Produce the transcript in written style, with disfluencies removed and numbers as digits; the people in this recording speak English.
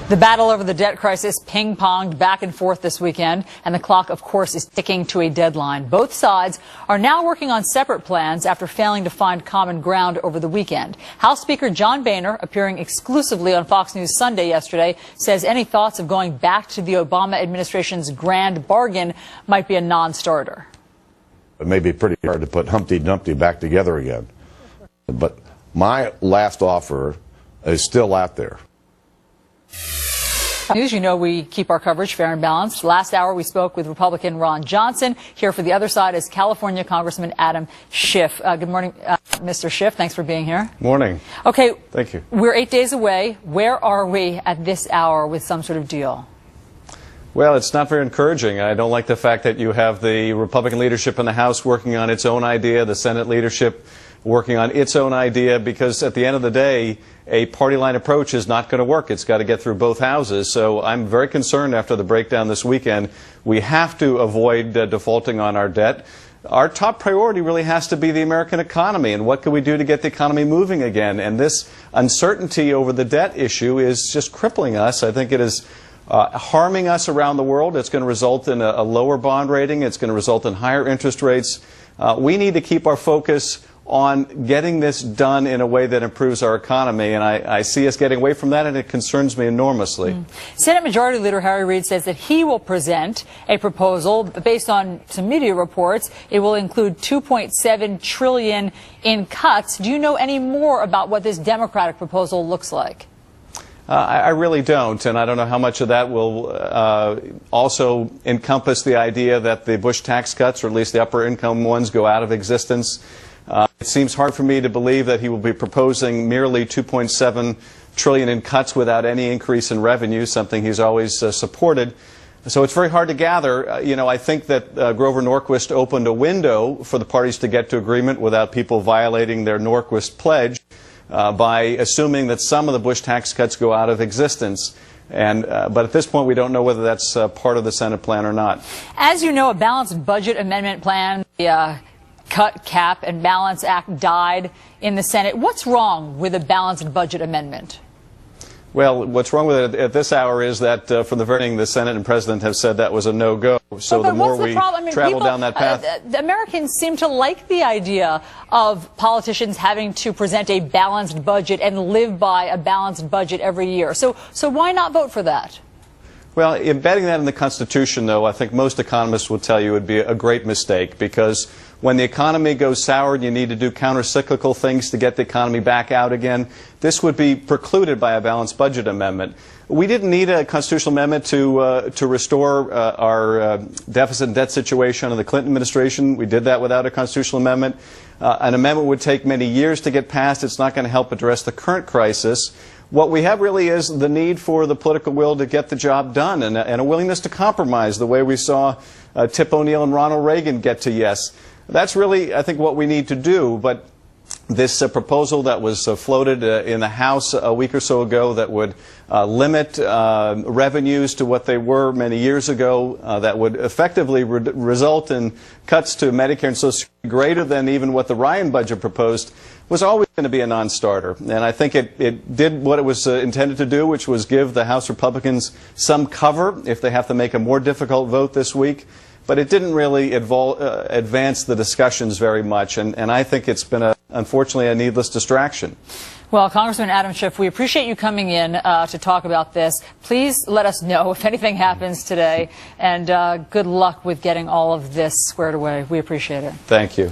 The battle over the debt crisis ping-ponged back and forth this weekend, and the clock, of course, is ticking to a deadline. Both sides are now working on separate plans after failing to find common ground over the weekend. House Speaker John Boehner, appearing exclusively on Fox News Sunday yesterday, says any thoughts of going back to the Obama administration's grand bargain might be a non-starter. It may be pretty hard to put Humpty-Dumpty back together again, but my last offer is still out there. News, you know we keep our coverage fair and balanced. Last hour we spoke with Republican Ron Johnson. Here for the other side is California Congressman Adam Schiff. Good morning, Mr. Schiff. Thanks for being here. Morning. Okay. Thank you. We're 8 days away. Where are we at this hour with some sort of deal? Well, it's not very encouraging. I don't like the fact that you have the Republican leadership in the House working on its own idea, the Senate leadership working on its own idea, because at the end of the day, a party line approach is not going to work. It's got to get through both houses. So I'm very concerned after the breakdown this weekend. We have to avoid defaulting on our debt. Our top priority really has to be the American economy, and what can we do to get the economy moving again? And this uncertainty over the debt issue is just crippling us. I think it is harming us around the world. It's going to result in a lower bond rating. It's going to result in higher interest rates. We need to keep our focus on getting this done in a way that improves our economy, and I see us getting away from that, and it concerns me enormously. Senate Majority Leader Harry Reid says that he will present a proposal based on some media reports. It will include $2.7 trillion in cuts. Do you know any more about what this Democratic proposal looks like? I really don't, and I don't know how much of that will also encompass the idea that the Bush tax cuts, or at least the upper income ones, go out of existence. It seems hard for me to believe that he will be proposing merely $2.7 trillion in cuts without any increase in revenue, something he's always supported. So it's very hard to gather. I think that Grover Norquist opened a window for the parties to get to agreement without people violating their Norquist pledge by assuming that some of the Bush tax cuts go out of existence. But at this point, we don't know whether that's part of the Senate plan or not. As you know, a balanced budget amendment plan, the Cut, Cap, and Balance Act died in the Senate. What's wrong with a balanced budget amendment? Well, what's wrong with it at this hour is that from the very beginning, the Senate and President have said that was a no-go. So the more we travel down that path... the Americans seem to like the idea of politicians having to present a balanced budget and live by a balanced budget every year. So why not vote for that? Well, embedding that in the Constitution, though, I think most economists will tell you would be a great mistake, because when the economy goes sour and you need to do counter-cyclical things to get the economy back out again, this would be precluded by a balanced budget amendment. We didn't need a constitutional amendment to restore our deficit and debt situation under the Clinton administration. We did that without a constitutional amendment. An amendment would take many years to get passed. It's not going to help address the current crisis. What we have really is the need for the political will to get the job done, and a willingness to compromise, the way we saw Tip O'Neill and Ronald Reagan get to yes. That's really, I think, what we need to do. But this proposal that was floated in the House a week or so ago that would limit revenues to what they were many years ago, that would effectively result in cuts to Medicare and Social Security greater than even what the Ryan budget proposed, was always going to be a non-starter. And I think it did what it was intended to do, which was give the House Republicans some cover if they have to make a more difficult vote this week. But it didn't really advance the discussions very much, and I think it's been, unfortunately, a needless distraction. Well, Congressman Adam Schiff, we appreciate you coming in to talk about this. Please let us know if anything happens today, and good luck with getting all of this squared away. We appreciate it. Thank you.